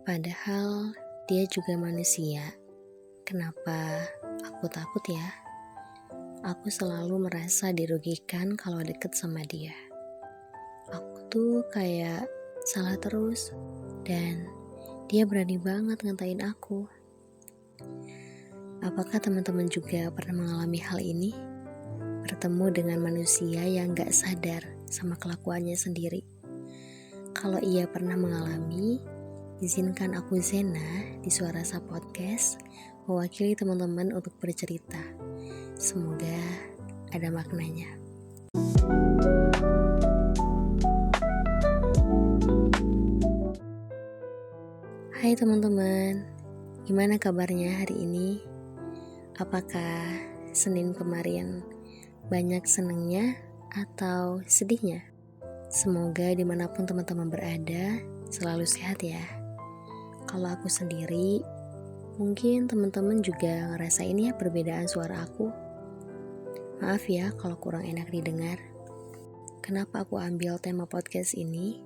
Padahal dia juga manusia. Kenapa aku takut ya? Aku selalu merasa dirugikan kalau deket sama dia. Aku tuh kayak salah terus dan dia berani banget ngatain aku. Apakah teman-teman juga pernah mengalami hal ini? Bertemu dengan manusia yang gak sadar sama kelakuannya sendiri. Kalau ia pernah mengalami, izinkan aku Zena di Suarasa Podcast mewakili teman-teman untuk bercerita. Semoga ada maknanya. Hai teman-teman, gimana kabarnya hari ini? Apakah Senin kemarin banyak senengnya atau sedihnya? Semoga dimanapun teman-teman berada, selalu sehat ya. Kalau aku sendiri, mungkin teman-teman juga ngerasain ya perbedaan suara aku. Maaf ya kalau kurang enak didengar. Kenapa aku ambil tema podcast ini,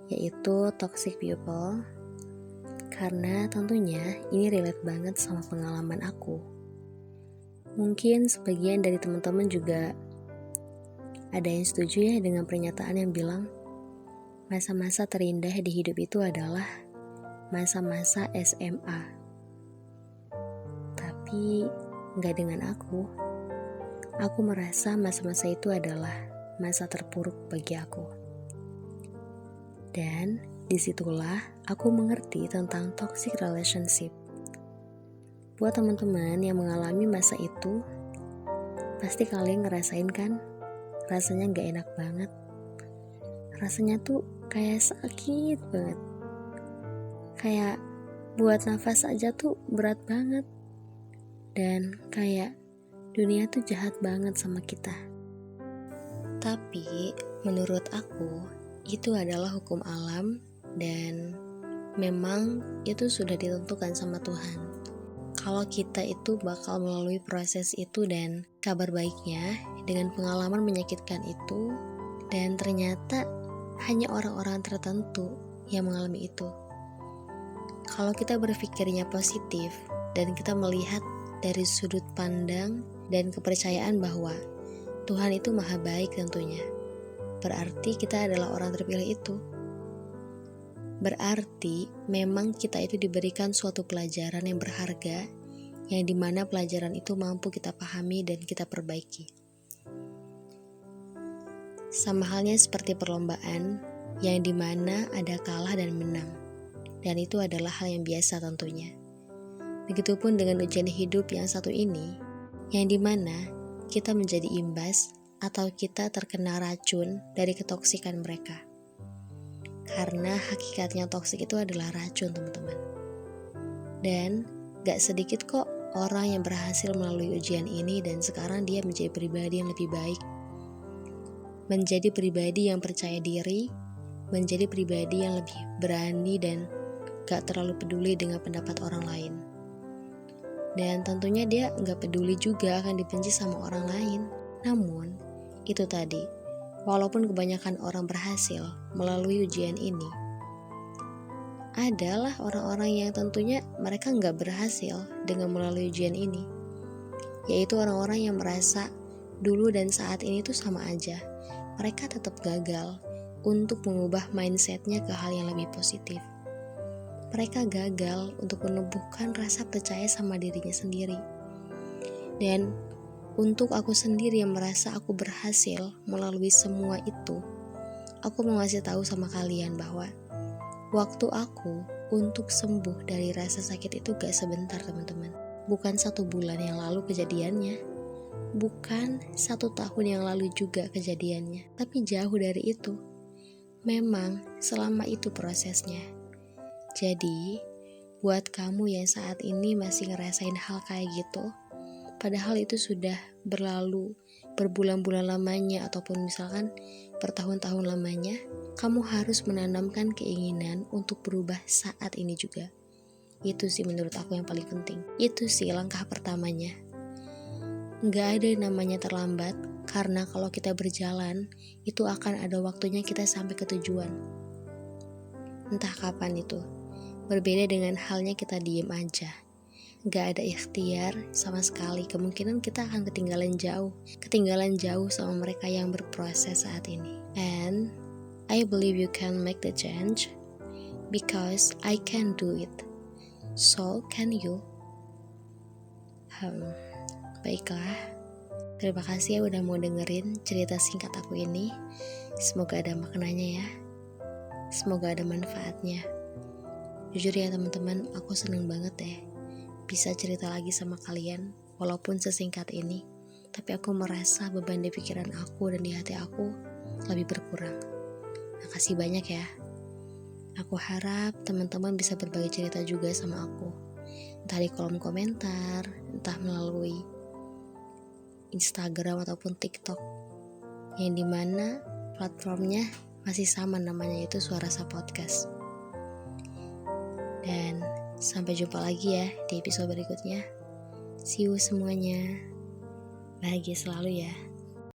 yaitu Toxic People? Karena tentunya ini relate banget sama pengalaman aku. Mungkin sebagian dari teman-teman juga ada yang setuju ya dengan pernyataan yang bilang masa-masa terindah di hidup itu adalah masa-masa SMA. Tapi gak dengan aku. Aku merasa masa-masa itu adalah masa terpuruk bagi aku. Dan disitulah aku mengerti tentang toxic relationship. Buat teman-teman yang mengalami masa itu, pasti kalian ngerasain kan? Rasanya gak enak banget. Rasanya tuh kayak sakit banget. Kayak buat nafas aja tuh berat banget. Dan kayak dunia tuh jahat banget sama kita. Tapi menurut aku itu adalah hukum alam dan memang itu sudah ditentukan sama Tuhan. Kalau kita itu bakal melalui proses itu dan kabar baiknya dengan pengalaman menyakitkan itu dan ternyata hanya orang-orang tertentu yang mengalami itu. Kalau kita berpikirnya positif dan kita melihat dari sudut pandang dan kepercayaan bahwa Tuhan itu maha baik tentunya, berarti kita adalah orang terpilih itu. Berarti memang kita itu diberikan suatu pelajaran yang berharga, yang dimana pelajaran itu mampu kita pahami dan kita perbaiki. Sama halnya seperti perlombaan, yang dimana ada kalah dan menang, dan itu adalah hal yang biasa tentunya. Begitupun dengan ujian hidup yang satu ini, yang dimana kita menjadi imbas atau kita terkena racun dari ketoksikan mereka. Karena hakikatnya toksik itu adalah racun teman-teman. Dan gak sedikit kok orang yang berhasil melalui ujian ini dan sekarang dia menjadi pribadi yang lebih baik. Menjadi pribadi yang percaya diri, menjadi pribadi yang lebih berani dan gak terlalu peduli dengan pendapat orang lain. Dan tentunya dia gak peduli juga akan dibenci sama orang lain. Namun, itu tadi, walaupun kebanyakan orang berhasil melalui ujian ini, adalah orang-orang yang tentunya mereka gak berhasil dengan melalui ujian ini. Yaitu orang-orang yang merasa dulu dan saat ini tuh sama aja. Mereka tetap gagal untuk mengubah mindsetnya ke hal yang lebih positif. Mereka gagal untuk menumbuhkan rasa percaya sama dirinya sendiri. Dan untuk aku sendiri yang merasa aku berhasil melalui semua itu, aku mau ngasih tahu sama kalian bahwa waktu aku untuk sembuh dari rasa sakit itu gak sebentar teman-teman. Bukan 1 bulan yang lalu kejadiannya, bukan 1 tahun yang lalu juga kejadiannya, tapi jauh dari itu. Memang selama itu prosesnya. Jadi, buat kamu yang saat ini masih ngerasain hal kayak gitu, padahal itu sudah berlalu berbulan-bulan lamanya ataupun misalkan bertahun-tahun lamanya, kamu harus menanamkan keinginan untuk berubah saat ini juga. Itu sih menurut aku yang paling penting. Itu sih langkah pertamanya. Gak ada yang namanya terlambat, karena kalau kita berjalan, itu akan ada waktunya kita sampai ke tujuan. Entah kapan itu. Berbeda dengan halnya kita diem aja. Gak ada ikhtiar sama sekali, kemungkinan kita akan ketinggalan jauh sama mereka yang berproses saat ini. And I believe you can make the change because I can do it. So can you? Baiklah, terima kasih ya udah mau dengerin cerita singkat aku ini. Semoga ada maknanya ya. Semoga ada manfaatnya. Jujur ya teman-teman, aku seneng banget deh bisa cerita lagi sama kalian, walaupun sesingkat ini. Tapi aku merasa beban di pikiran aku dan di hati aku lebih berkurang. Makasih banyak ya. Aku harap teman-teman bisa berbagi cerita juga sama aku. Entah di kolom komentar, entah melalui Instagram ataupun TikTok. Yang dimana platformnya masih sama namanya, yaitu Suarasa Podcast. Dan sampai jumpa lagi ya di episode berikutnya. See you semuanya. Bahagia selalu ya.